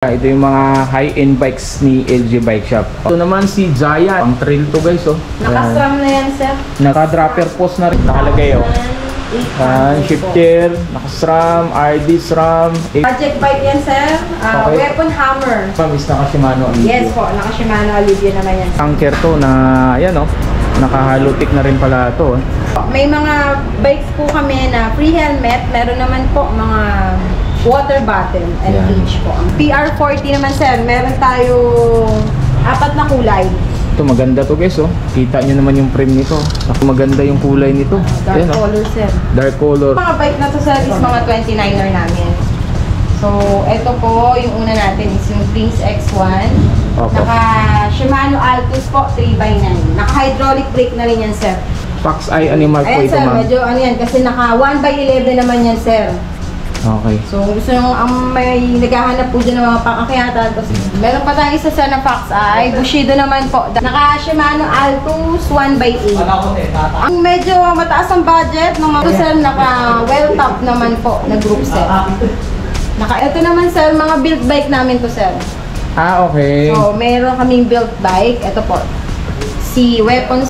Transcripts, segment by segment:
Ito yung mga high-end bikes ni LG Bike Shop. Ito naman si Giant. Ang trail to guys, oh. Naka-SRAM na yan, sir. Naka-dropper post na rin. Nakalagay, oh. Shifter, naka-SRAM, RD SRAM. Project bike yan, sir. Okay. Weapon hammer. Pamis naka-Shimano. Yes po, naka-Shimano Alivio naman yan. Anker to na, ayan, oh. Naka-halotic na rin pala to, oh. May mga bikes po kami na free helmet. Meron naman po mga water bottle and cage po. PR40 naman, sir. Meron tayo 4 na kulay. Ito maganda to guys, oh. Kita nyo naman yung frame nito. Ako maganda yung kulay nito. Dark Ayan, oh. color, sir. Dark color. Mga bike na to, sir, is mga 29er namin. So, ito po, yung una natin is yung Prince X1. Opo. Naka Shimano Altus po, 3x9. Naka hydraulic brake na rin yan, sir. Fox Eye Animal po Ayan, ito, sir, ma'am. medyo ano yan, kasi naka 1x11 naman yan, sir. Okay. So, gusto nyo, may naghahanap po dyan ng mga pangkakyatan. Tapos, meron pa tayong isa sa na Fox Eye. Bushido naman po. Naka Shimano Altus 1x8. Ang medyo mataas ang budget ng mga sir, naka well top naman po na group set. Ito naman, sir, mga build bike namin to, sir. Ah, okay. So, meron kaming build bike. Ito po. Si Weapons.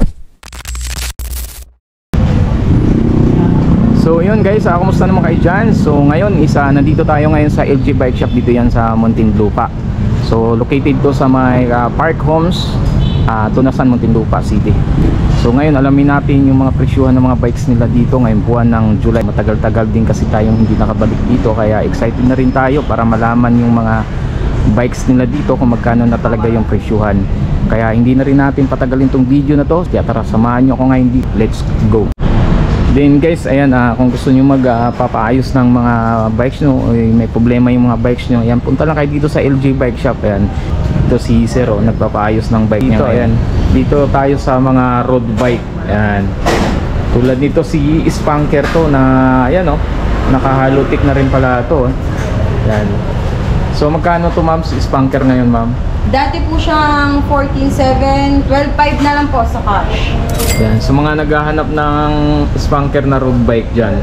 So yun guys, kumusta naman kayo dyan? So ngayon, nandito tayo ngayon sa LG Bike Shop dito yan sa Muntinlupa. So located to sa may Park Homes, Tunasan, Muntinlupa City. So ngayon, alamin natin yung mga presyuhan ng mga bikes nila dito ngayong buwan ng July. Matagal-tagal din kasi tayong hindi nakabalik dito, kaya excited na rin tayo para malaman yung mga bikes nila dito kung magkano na talaga yung presyuhan. Kaya hindi na rin natin patagalin tong video na to. Kaya tara, samahan nyo ako ngayon dito. Let's go! Then guys, ayan, kung gusto nyo magpapaayos ng mga bikes nyo, may problema yung mga bikes nyo, ayan, punta lang kayo dito sa LG Bike Shop. Ayan, ito si Zero, nagpapaayos ng bike dito, ayan, dito tayo sa mga road bike. Ayan, tulad nito si Spanker to na, ayan, oh, naka-halotic na rin pala to. Ayan. So magkano to, ma'am, si Spanker ngayon, ma'am? Dati po siyang 14.7, 12.5 na lang po sa cash. Yan, sa mga naghahanap ng Spanker na road bike dyan.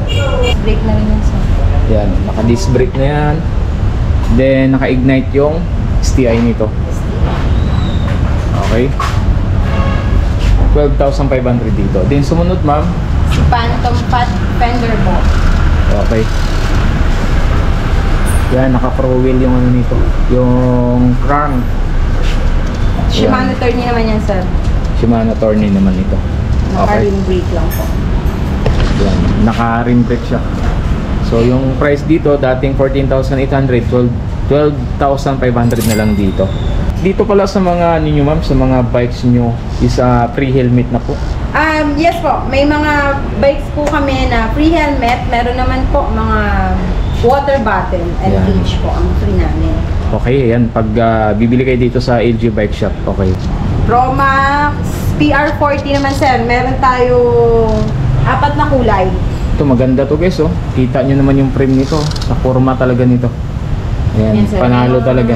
Brake na rin yan, sir. Yan, naka-disc brake na yan. Then naka-ignite yung STI nito. Okay. 12,500 dito. Then sumunod, ma'am. Si Phantom Fat Fender po. Okay. Yan, naka-pro wheel yung ano nito. Yung crank. Shimano Tourney naman yan, sir. Shimano Tourney naman ito. Naka-rim brake lang po. Yan, naka-rim brake siya. So yung price dito, dating 14,800, 12,500 na lang dito. Dito pala sa mga ninyo, ma'am, sa mga bikes nyo, is free helmet na po? Yes po. May mga bikes po kami na free helmet. Meron naman po mga water bottle and cage po ang free namin. Okay, ayan. Pag bibili kayo dito sa LG Bike Shop, okay. Promax PR40 naman, sir. Meron tayo 4 na kulay. Ito maganda to guys, oh. Kita nyo naman yung frame nito. Sa forma talaga nito. Ayan, Sir, panalo talaga.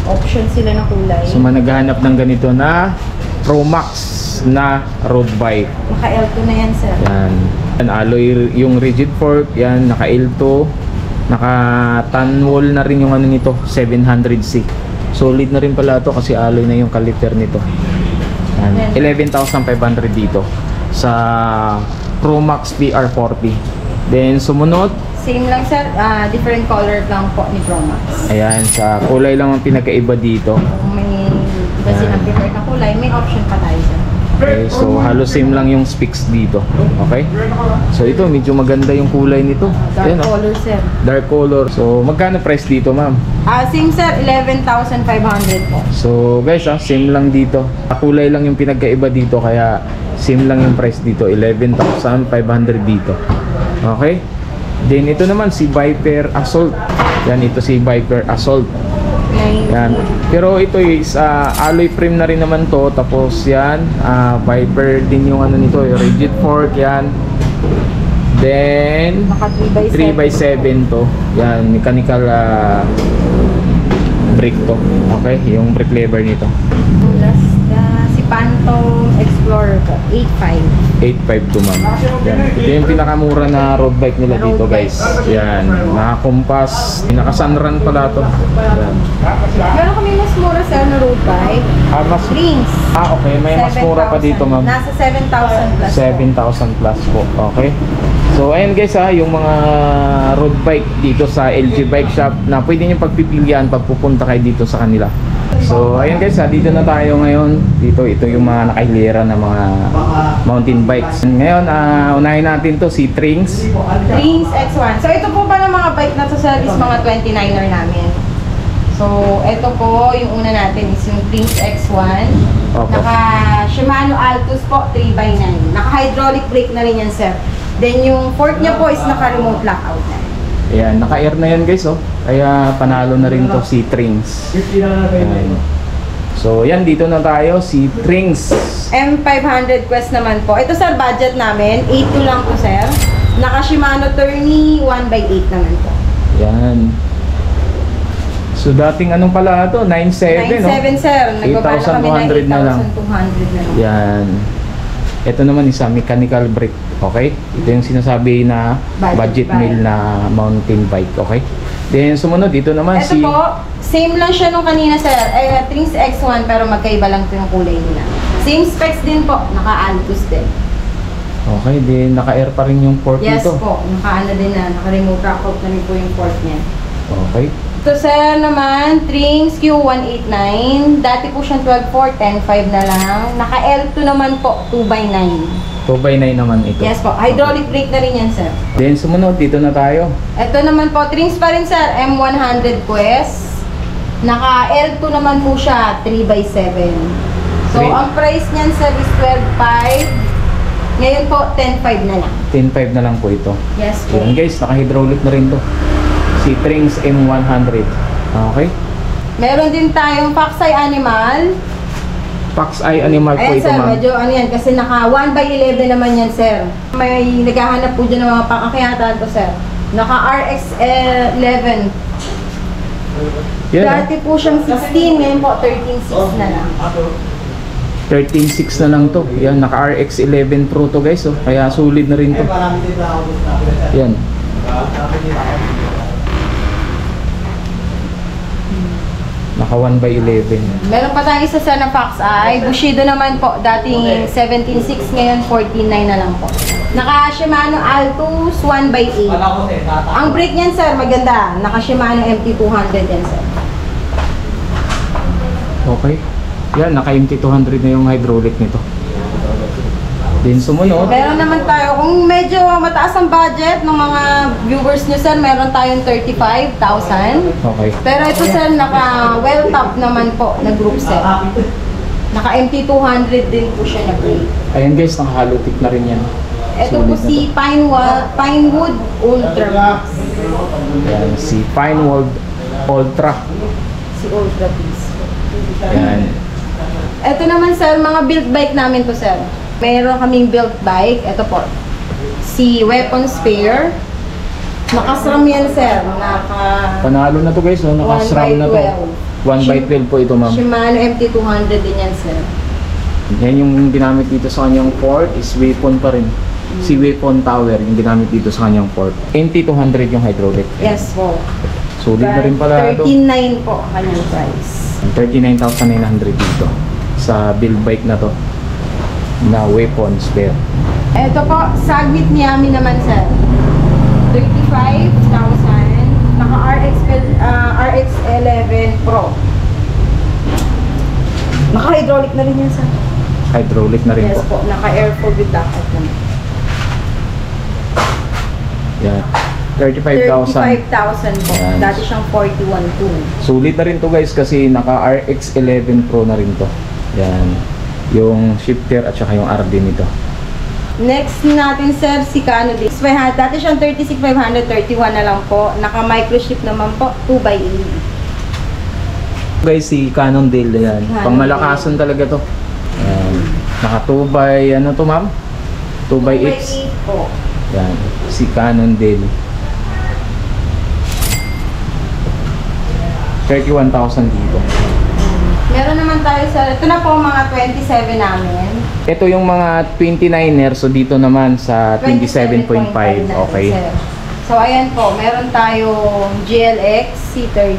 Option sila na kulay. So naghahanap ng ganito na Promax na road bike. Naka L2 na yan, sir. Yan. Yan, alloy yung rigid fork. Yan, naka L2. Naka tan wall na rin yung ano nito, 700C. Solid na rin pala to kasi alloy na yung caliper nito. Yan. 11,500 dito sa Promax PR40. Then sumunod, Same lang, sir. Different color lang po ni Promax. ayan, sa kulay lang ang pinakaiba dito. Kung may iba silang preferred na kulay, may option pa tayo, sir. Okay, so halos same lang yung specs dito. Okay? So ito, medyo maganda yung kulay nito. Dark Ayan, oh. color, sir. Dark color. So magkano price dito, ma'am? Same, sir. 11,500 po. So guys, same lang dito. Kulay lang yung pinagkaiba dito, kaya same lang yung price dito. 11,500 dito. Okay? Then ito naman si Viper Assault. Yan, ito si Viper Assault. Yan. Pero ito is alloy frame na rin naman to. Tapos yan, Viper din yung ano nito, yung rigid fork yan. Then Naka 3x7 to. Yan, mechanical brake to. Okay, yung brake lever nito. Last, si Phantom Explorer po, 8.5. 8.5 to ma'am. Yan. Ito yung pinakamura na road bike nila dito guys. Yan. Naka-compass. Pinaka-sunrun pala to. Yan. Meron kami mas mura sir na road bike. Mas, Rings. okay. May mas mura pa 7,000. dito ma'am. Nasa 7,000 plus 7,000 plus po. Okay. So ayan guys yung mga road bike dito sa LG Bike Shop na pwede nyo pagpipilian pag pupunta kayo dito sa kanila. So ayan guys dito na tayo ngayon. Ito yung mga nakahilera na mga mountain bikes. Ngayon unahin natin to si Trings. Rings X1. So ito po pala mga bike na to sir is mga 29er namin. So ito po yung una natin is yung Rings X1. Opo. Naka Shimano Altus po 3x9. Naka hydraulic brake na rin yan sir. Then yung fork niya po is naka remote lockout na. Ayan, naka-air na yan guys Kaya panalo na rin to si Trings. Ayan. So yan dito na tayo si Trings. M500 Quest naman po. Ito sir budget namin 8.2 lang po sir. Naka Shimano Tourney 1x8 naman po. Yan. So dating anong pala to? 9.7 no? 9.7 sir. Nagbaba na kami ng 8,200 na lang. 8,200 na lang. Yan. Ito naman isa mechanical brake, okay? Ito yung sinasabi na budget Budget bike. meal na mountain bike, okay? Then sumunod dito naman Ito po, same lang siya nung kanina sir. Trings X1 pero magkaiba lang po yung kulay nila. Same specs din po, naka-Altus din. Okay, then naka-air pa rin yung port Yes nito. po, naka-ano din na, naka-remote lockout na rin po yung port niya. Okay. Ito sir naman, Trings Q189. Dati po siyang 12.4, 10.5 na lang. Naka-L2 naman po, 2x9. 2x9 naman ito. Yes po, hydraulic brake na rin yan sir. Then sumunod dito na tayo. Ito naman po, Trings pa rin sir, M100 Quest. Naka-L2 naman po siya, 3x7. So, Three. ang price niyan sir is 12.5. Ngayon po, 10.5 na lang. 10.5 na lang po ito. Yes po. Yan guys, naka-hydraulic na rin to. Si Trings M100. Okay. Meron din tayong Foxeye Animal. Fox Eye Animal po Ayan ito sir, ma'am. medyo ano yan, kasi naka 1x11 naman yan sir. May naghahanap po dyan ng mga pang-akyatan to sir. Naka RX11. Yan, Dati po siyang 16, ngayon po 13.6 na lang. 13.6 na lang to. Yan, naka RX11 Pro to guys. Kaya sulit na rin to. Yan. Naka 1x11. Meron pa tayong isa sa na Foxeye. Bushido naman po. Dating 17.6, ngayon 14.9 na lang po. Naka Shimano Altus 1x8. Ang brake niyan sir, maganda. Naka Shimano MT200 yan sir. Okay. Yan, naka MT200 na yung hydraulic nito. Then sumunod. Meron naman tayo, kung medyo mataas ang budget ng mga viewers nyo sir, meron tayong 35,000. Okay. Pero ito sir, naka well top naman po na group set. Naka MT200 din po siya na brake. Ayan guys, naka halotic na rin yan. Ito po Sulit na si Pinewood Ultra Max. Yan, si Pinewood Ultra. Si Ultra Peace. Yan. Ito naman sir, mga build bike namin to sir. Meron kaming build bike. Ito po. Si Weapon Spare. Nakasram yan sir. Panalo na to guys, no? Naka-SRAM na to. 1x12 po ito ma'am. Shimano MT200 din yan sir. Yan yung ginamit dito sa kanyang port is weapon pa rin. Si weapon tower yung ginamit dito sa kanyang port. MT200 yung hydraulic. Yes po. Sulit na rin pala ito. 13.9 po kanyang price. 39,900 dito sa build bike na to na weapon spare. Ito po, Sagmit Miami naman sir. 35,000. Naka RX11 Pro. Naka hydraulic na rin yan sir. Hydraulic na rin Yes po. po, naka airflow with lockout naman. Yan. 35,000. 35,000 po. Yan. Dati siyang 41,200. Sulit na rin to guys kasi naka RX11 Pro na rin to. Yan. Yung shifter at saka yung RD nito. Next natin sir, si Canon din. Dati siyang 36,500, 31 na lang po. Naka microchip naman po, 2x8. Guys, si Cannondale yan. Cannondale. Pangmalakasan talaga to. Yan. Naka 2x, ano to ma'am? 2x8. 2x8 po. Yan. Si Cannondale. 31,000 dito. Meron naman tayo sa, ito na po mga 27 namin. Ito yung mga 29er, so dito naman sa 27.5. natin, Okay. sir. So ayan po, meron tayong GLX C30.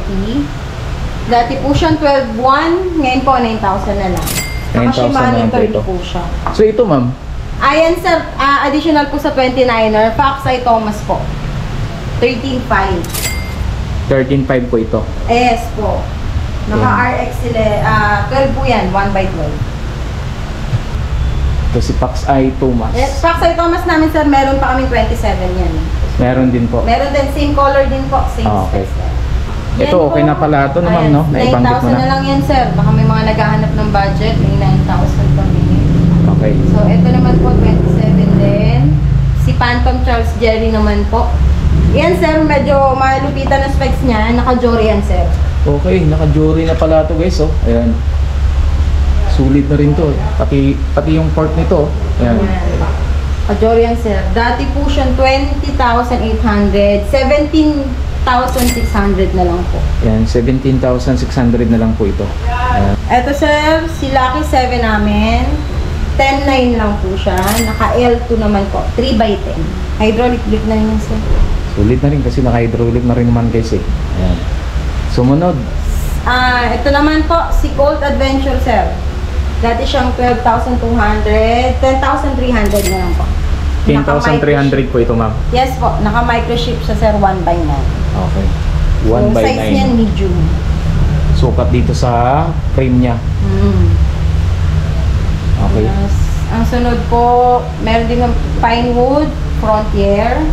Dati po siyang 12.1, ngayon po 9,000 na lang. 9,000 Naka-Shimano na lang po 30 ito. po siya. So ito ma'am, Ayan sir, additional po sa 29er, Foxeye Thomas po. 13.5. 13.5 po ito. Yes po. Naka-RX sila, 12 po yan, 1x12. Ito si Pax I Thomas. Yes, Foxeye Thomas namin sir, meron pa kaming 27 yan. Meron din po. Meron din, same color din po, same Okay. specs. Ito okay na pala ito naman, no? Naibanggit mo 9,000 na na. lang yan sir, baka may mga naghahanap ng budget, may 9,000 kami. Okay. So, ito naman po, 27 din. Si Phantom Charles Jerry naman po. Yan sir, medyo malupitan na specs niya, naka-jory yan sir. Okay, naka-jury na pala ito guys, oh. Ayan. Sulit na rin to. Pati yung port nito, oh. Ayan. Naka-jory yan sir. Dati po siyang 20,800, 17,600 na lang po. Ayan, 17,600 na lang po ito. Ayan. Ito sir, si Lucky 7 namin. 10.9 lang po siya. Naka-L2 naman po. 3x10. Hydraulic brake na rin yan sir. Sulit na rin kasi naka-hydraulic na rin naman guys, eh. Ayan. Sumunod. Ito naman po, si Colt Adventure sir. Dati siyang 12,200, 10,300 na lang po. 10,300 po ito, ma'am. Yes po, naka-microchip siya sir, 1x9. Okay. So, 1 by size niyan 9. medium. Sukat dito sa frame niya. Okay. Yes. Ang sunod po, meron din ng Pinewood Frontier.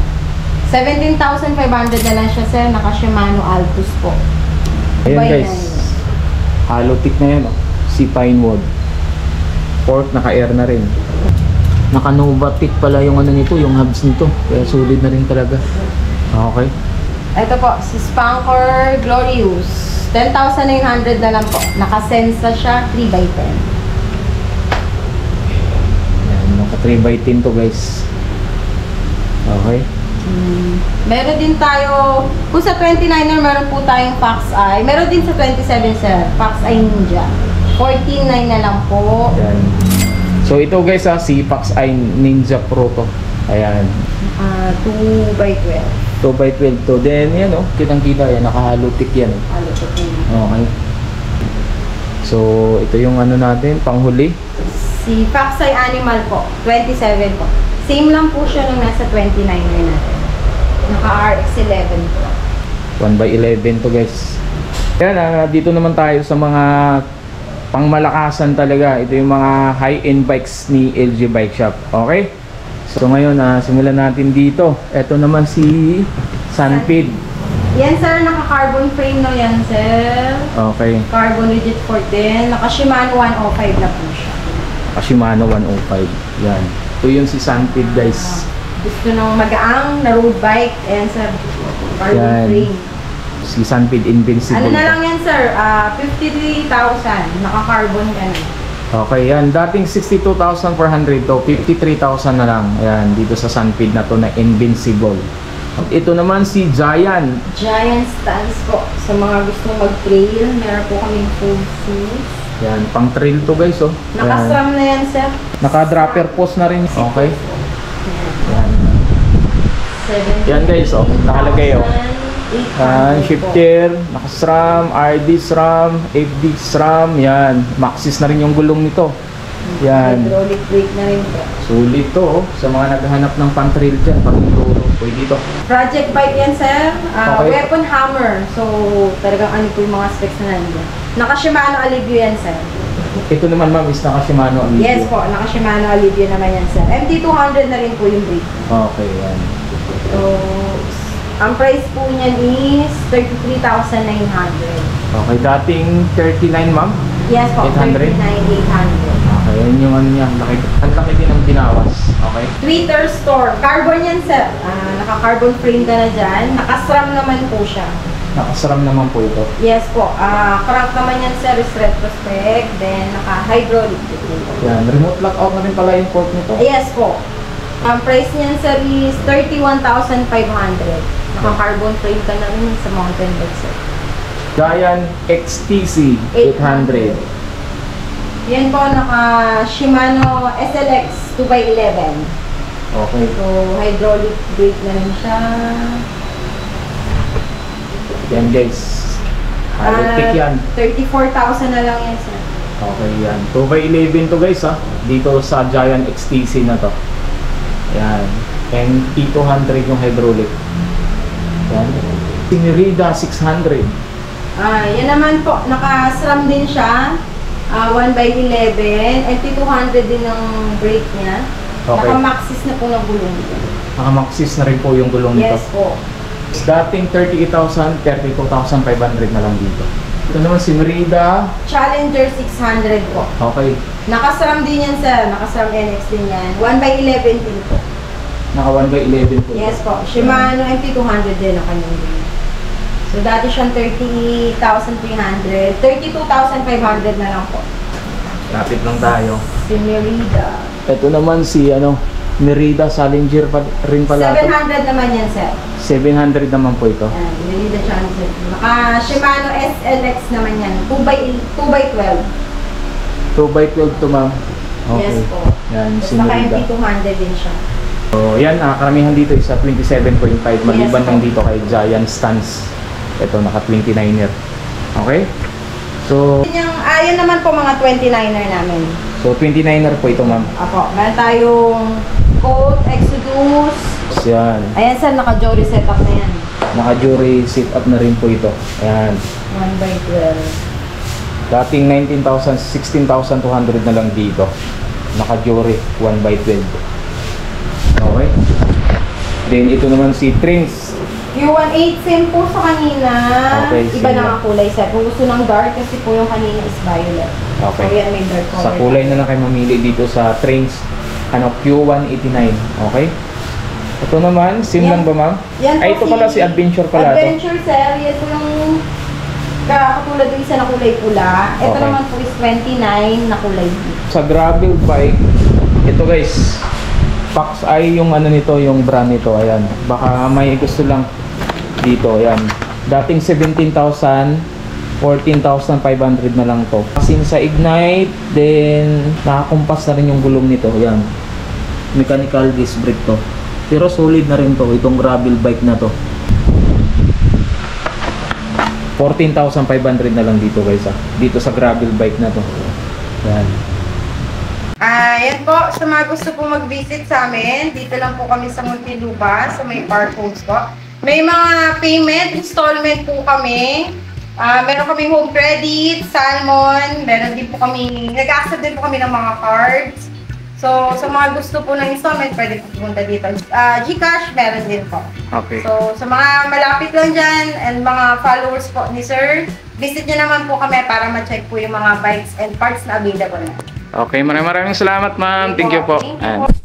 17,500 na lang siya sir, naka-Shimano Altus po. Ayan By guys. Hollow tip na yan, oh. Si Pinewood. Port, naka-air na rin. Naka-Nova tip pala yung ano nito, yung hubs nito. Kaya sulit na rin talaga. Okay. Ito po, si Spanker Glorious. 10,900 na lang po. Naka-Sensa siya, 3x10. Ayan, naka 3x10 to guys. Okay. Meron din tayo, kung sa 29er meron po tayong Fox Eye. Meron din sa 27 sir, Fox Eye Ninja. 14.9 na lang po. Ayan. So ito guys, si Pax I Ninja Pro to. Ayan. 2x12. 2x12 to. Then yan, oh, kitang-kita yan, naka-hollow tip yan. Ano po po? Okay. So ito yung ano natin, panghuli. Si Fox Eye Animal po, 27 po. Same lang po siya nung nasa 29er natin. Naka-RX11 po. 1x11 to guys. Ayan, dito naman tayo sa mga pangmalakasan talaga. Ito yung mga high-end bikes ni LG Bike Shop. Okay? So ngayon, simulan natin dito. Ito naman si Sunpid. Yan sir, naka-carbon frame no yan sir. Okay. Carbon rigid fork din. Naka-Shimano 105 na po siya. Shimano 105. Yan. Ito yung si Sunpid guys. Gusto nung magaang na road bike. Ayan sir, carbon Yan. frame. Si Sunpid Invincible. Ano na lang yan sir, 53,000. Naka-carbon ka na. Okay, yan. Dating 62,400 to 53,000 na lang. Ayan, dito sa Sunpid na to na Invincible. Ito naman si Giant. Giant stands po. Sa mga gustong mag-trail, meron po kaming full shoes. Yan, pang trail to guys, oh. Ayan. Naka-stram na yan sir. Naka-dropper post na rin. Okay. Yan. 7. Yan guys, oh. Nakalagay, oh. Shifter, naka-SRAM, RD SRAM, FD SRAM, yan. Maxis na rin yung gulong nito. Yan. Hydraulic brake na rin po. Sulit to, oh. Sa mga naghahanap ng pang-trail dyan, pang-enduro. Pwede dito. Project bike yan sir. Okay. Weapon hammer. So, talagang ano po yung mga specs na nandiyan. Naka-Shimano Alivio yan sir. Ito naman ma'am is naka-Shimano ang Yes po, naka-Shimano Alivio naman yan sir. MT200 na rin po yung brake. Okay, yan. So, ang price po niyan is 33,900. Okay, dating 39 ma'am. Yes po, 800? 39,800. Okay, yan yung ano niya. Ang laki din ng binawas. Okay. Twitter store. Carbon yan sir. Naka-carbon frame ka na dyan. Naka-SRAM naman po siya. Naka-SRAM naman po ito. Yes po. Crank naman yan sir is retrospect. Then naka-hydraulic din po. Yan, remote lockout na rin pala yung port nito. Yes po. Ang price niyan sir is 31,500. Naka-carbon frame ka na rin sa mountain bike sir. Giant XTC 800. Yan po, naka Shimano SLX 2x11. Okay. So, hydraulic brake na rin siya. Yan guys. Electric yan. 34,000 na lang yan, sir. Okay yan. 2x11 to guys ha. Dito sa Giant XTC na to. Yan. And P200 yung hydraulic. Yan. Sinirida 600. Yan naman po, naka-SRAM din siya. 1x11. And P200 din ang brake niya. Okay. Naka-maxis na po ng gulong. Naka-maxis na rin po yung gulong nito. Yes po. Dating 38,000, 32,500 na lang dito. Ito naman si Merida. Challenger 600 po. Okay. Naka-SRAM din yan, sir. Naka-SRAM NX din yan. 1x11 din po. Naka 1x11 po. Yes po. Shimano MP200 din ang kanyang brake. So, dati siyang 30,300. 32,500 na lang po. Lapit lang tayo. Si Merida. Ito naman si Merida Challenger pa rin pala. 700 naman yan, sir. 700 naman po ito. Yan, Merida Challenger. Naka Shimano SLX naman yan. 2x12. 2x12 to ma'am. Okay. Yes po. Yan, si Tapos naka Merida. MP200 din siya. So, yan, karamihan dito is 27.5. Maliban Yes, lang po. dito kay Giant Stance. Ito, naka 29er. Okay? So, Yan naman po mga 29er namin. 29er po ito ma'am. Apo, meron tayong Colt, Exodus. Yan. Ayan, sir, naka-Jory setup na yan. Naka-jury sit up na rin po ito. Ayan. 1x12. Dating 19,000, 16,200 na lang dito. Naka-jury 1x12. Okay. Then ito naman si Trins. Q18 same po sa kanina. Okay, Iba same na lang. ang kulay, sir. Kung gusto ng dark, kasi po yung kanina is violet. Okay. So, yan may dark color. Sa kulay na lang kayo mamili dito sa Trins. Q189. Okay. Ito naman, sim Yan. lang ba ma'am? Yan po Ay, ito pala si Adventure pala. Ito. Adventure, sir. Yan po yung katulad yung isa na kulay pula. Ito Okay. naman po is 29 na kulay blue. Sa gravel bike, ito guys, Fox ay yung nito, yung brand nito, ayan. Baka may gusto lang dito, ayan. Dating 17,000, 14,500 na lang to. Kasi sa Ignite, then nakakumpas na rin yung gulong nito, ayan. Mechanical disc brake to. Pero solid na rin to, itong gravel bike na to. 14,500 na lang dito guys dito sa gravel bike na to. Ayan. Yan po, sa mga gusto po mag-visit sa amin, dito lang po kami sa Muntinlupa, sa may park homes po. May mga payment, installment po kami. Meron kami home credit, Salmon, meron din po kami, nag-accept din po kami ng mga cards. So, sa mga gusto po ng installment, pwede po pumunta dito. GCash, meron din po. Okay. So, sa mga malapit lang dyan and mga followers po ni Sir, visit nyo naman po kami para ma-check po yung mga bikes and parts na available na. Okay, maraming salamat ma'am. Thank you po. Thank you Ayan. po.